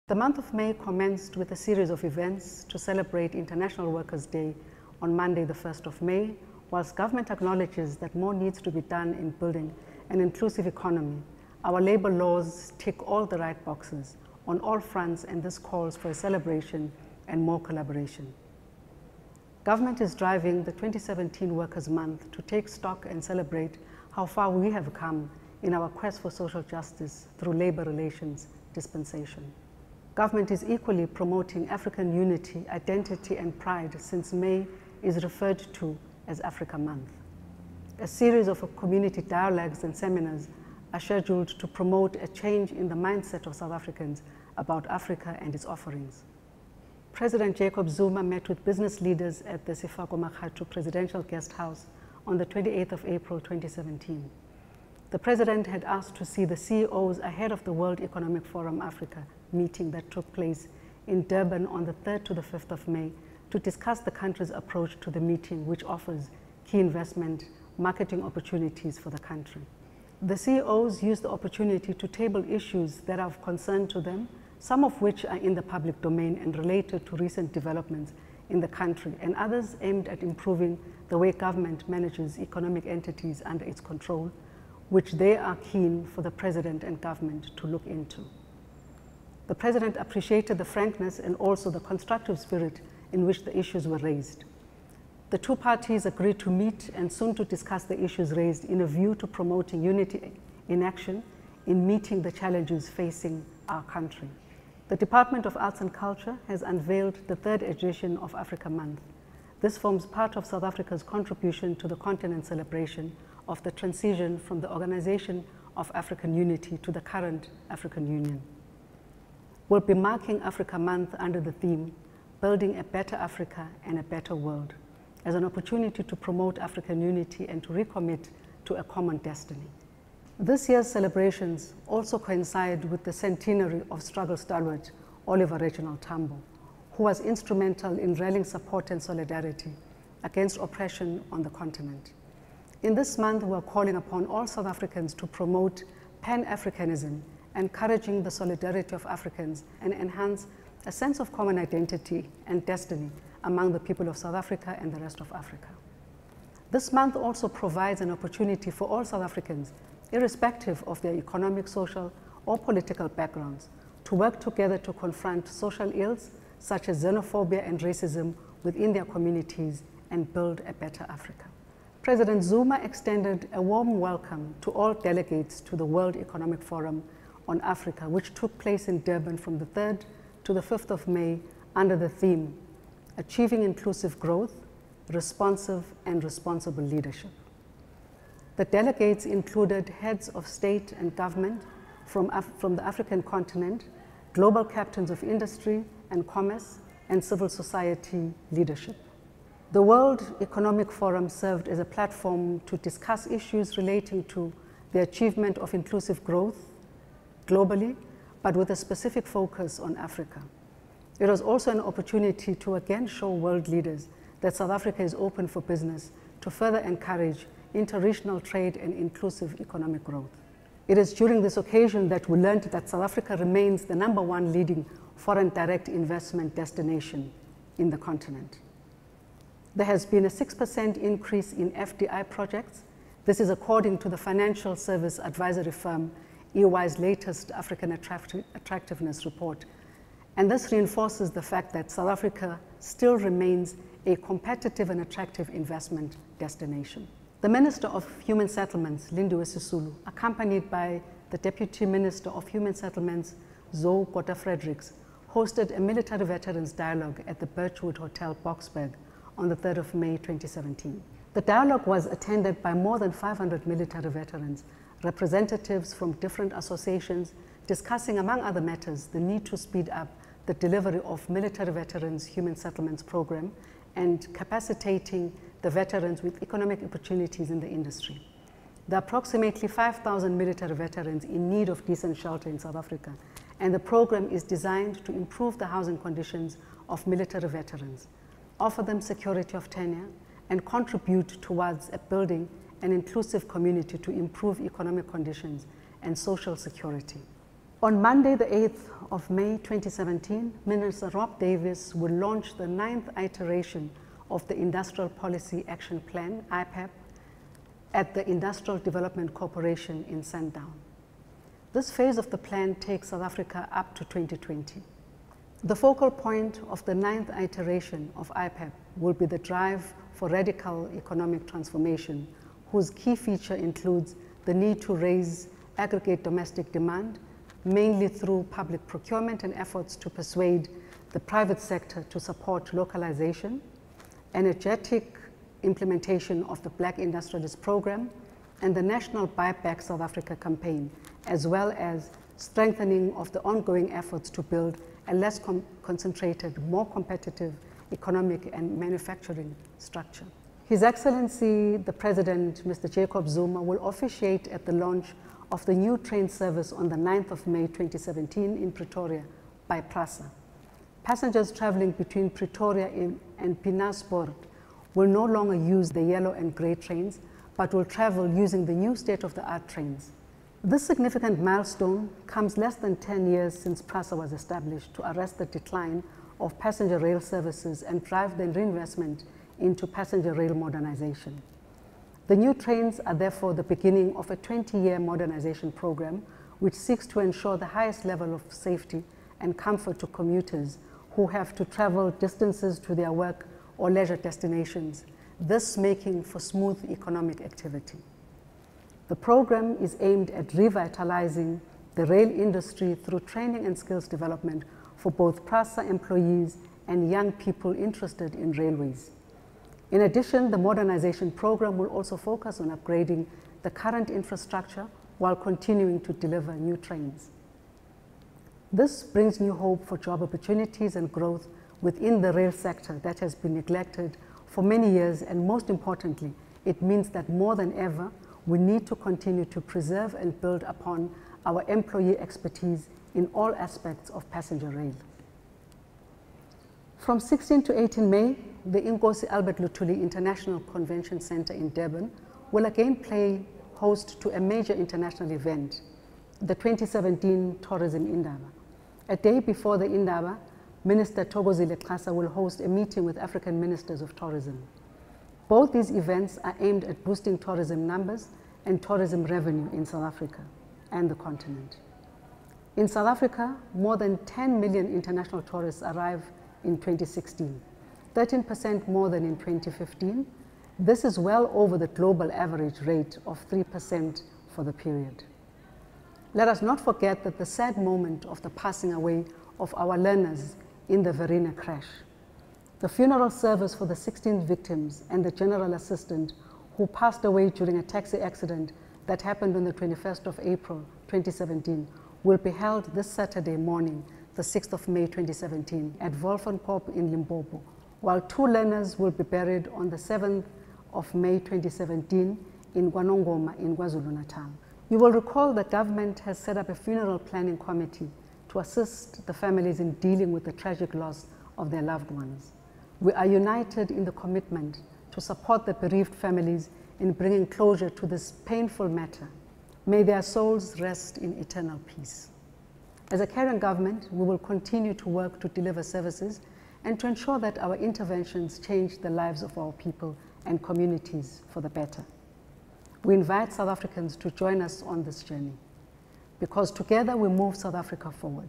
The month of May commenced with a series of events to celebrate International Workers' Day on Monday, the 1st of May, whilst government acknowledges that more needs to be done in building an inclusive economy. Our labor laws tick all the right boxes on all fronts, and this calls for a celebration and more collaboration. Government is driving the 2017 Workers' Month to take stock and celebrate how far we have come in our quest for social justice through labor relations dispensation. Government is equally promoting African unity, identity, and pride since May is referred to as Africa Month. A series of community dialogues and seminars are scheduled to promote a change in the mindset of South Africans about Africa and its offerings. President Jacob Zuma met with business leaders at the Sefako Makhatho Presidential Guest House on the 28th of April 2017. The President had asked to see the CEOs ahead of the World Economic Forum Africa meeting that took place in Durban on the 3rd to the 5th of May to discuss the country's approach to the meeting, which offers key investment marketing opportunities for the country. The CEOs used the opportunity to table issues that are of concern to them, some of which are in the public domain and related to recent developments in the country, and others aimed at improving the way government manages economic entities under its control, which they are keen for the President and government to look into. The President appreciated the frankness and also the constructive spirit in which the issues were raised. The two parties agreed to meet and soon to discuss the issues raised in a view to promoting unity in action in meeting the challenges facing our country. The Department of Arts and Culture has unveiled the 3rd edition of Africa Month. This forms part of South Africa's contribution to the continent's celebration of the transition from the Organization of African Unity to the current African Union. We'll be marking Africa Month under the theme, Building a Better Africa and a Better World, as an opportunity to promote African unity and to recommit to a common destiny. This year's celebrations also coincide with the centenary of struggle stalwart Oliver Reginald Tambo, who was instrumental in rallying support and solidarity against oppression on the continent. In this month, we are calling upon all South Africans to promote Pan-Africanism, encouraging the solidarity of Africans and enhance a sense of common identity and destiny among the people of South Africa and the rest of Africa. This month also provides an opportunity for all South Africans, irrespective of their economic, social, or political backgrounds, to work together to confront social ills such as xenophobia and racism within their communities and build a better Africa. President Zuma extended a warm welcome to all delegates to the World Economic Forum on Africa, which took place in Durban from the 3rd to the 5th of May under the theme, Achieving Inclusive Growth, Responsive and Responsible Leadership. The delegates included heads of state and government from the African continent, global captains of industry and commerce, and civil society leadership. The World Economic Forum served as a platform to discuss issues relating to the achievement of inclusive growth globally, but with a specific focus on Africa. It was also an opportunity to again show world leaders that South Africa is open for business to further encourage interregional trade and inclusive economic growth. It is during this occasion that we learned that South Africa remains the #1 leading foreign direct investment destination in the continent. There has been a 6% increase in FDI projects. This is according to the financial service advisory firm EY's latest African Attractiveness Report. And this reinforces the fact that South Africa still remains a competitive and attractive investment destination. The Minister of Human Settlements, Lindiwe Sisulu, accompanied by the Deputy Minister of Human Settlements, Zoe Gota-Fredericks, hosted a military veterans dialogue at the Birchwood Hotel, Boksburg, on the 3rd of May 2017. The dialogue was attended by more than 500 military veterans, representatives from different associations, discussing, among other matters, the need to speed up the delivery of military veterans' human settlements program and capacitating the veterans with economic opportunities in the industry. There are approximately 5,000 military veterans in need of decent shelter in South Africa, and the program is designed to improve the housing conditions of military veterans, offer them security of tenure, and contribute towards building an inclusive community to improve economic conditions and social security. On Monday, the 8th of May 2017, Minister Rob Davis will launch the 9th iteration of the Industrial Policy Action Plan, IPAP, at the Industrial Development Corporation in Sandown. This phase of the plan takes South Africa up to 2020. The focal point of the 9th iteration of IPAP will be the drive for radical economic transformation, whose key feature includes the need to raise aggregate domestic demand, mainly through public procurement and efforts to persuade the private sector to support localization, energetic implementation of the Black Industrialist Program, and the National Buy Back South Africa campaign, as well as strengthening of the ongoing efforts to build a less concentrated, more competitive economic and manufacturing structure. His Excellency, the President, Mr. Jacob Zuma, will officiate at the launch of the new train service on the 9th of May 2017 in Pretoria by PRASA. Passengers traveling between Pretoria and Pienaarsport will no longer use the yellow and grey trains, but will travel using the new state-of-the-art trains. This significant milestone comes less than 10 years since PRASA was established to arrest the decline of passenger rail services and drive the reinvestment into passenger rail modernization. The new trains are therefore the beginning of a 20-year modernization program which seeks to ensure the highest level of safety and comfort to commuters who have to travel distances to their work or leisure destinations, thus making for smooth economic activity. The program is aimed at revitalizing the rail industry through training and skills development for both PRASA employees and young people interested in railways. In addition, the modernization program will also focus on upgrading the current infrastructure while continuing to deliver new trains. This brings new hope for job opportunities and growth within the rail sector that has been neglected for many years, and most importantly, it means that more than ever, we need to continue to preserve and build upon our employee expertise in all aspects of passenger rail. From 16 to 18 May, the Inkosi Albert Luthuli International Convention Center in Durban will again play host to a major international event, the 2017 Tourism Indaba. A day before the Indaba, Minister Thokozile Xasa will host a meeting with African ministers of tourism. Both these events are aimed at boosting tourism numbers and tourism revenue in South Africa and the continent. In South Africa, more than 10 million international tourists arrived in 2016, 13% more than in 2015. This is well over the global average rate of 3% for the period. Let us not forget that the sad moment of the passing away of our learners in the Verena crash. The funeral service for the 16 victims and the general assistant who passed away during a taxi accident that happened on the 21st of April 2017 will be held this Saturday morning, the 6th of May 2017 at Wolfenkop in Limpopo, while 2 learners will be buried on the 7th of May 2017 in Kwanongoma in KwaZulu-Natal. You will recall the government has set up a funeral planning committee to assist the families in dealing with the tragic loss of their loved ones. We are united in the commitment to support the bereaved families in bringing closure to this painful matter. May their souls rest in eternal peace. As a caring government, we will continue to work to deliver services and to ensure that our interventions change the lives of our people and communities for the better. We invite South Africans to join us on this journey, because together we move South Africa forward.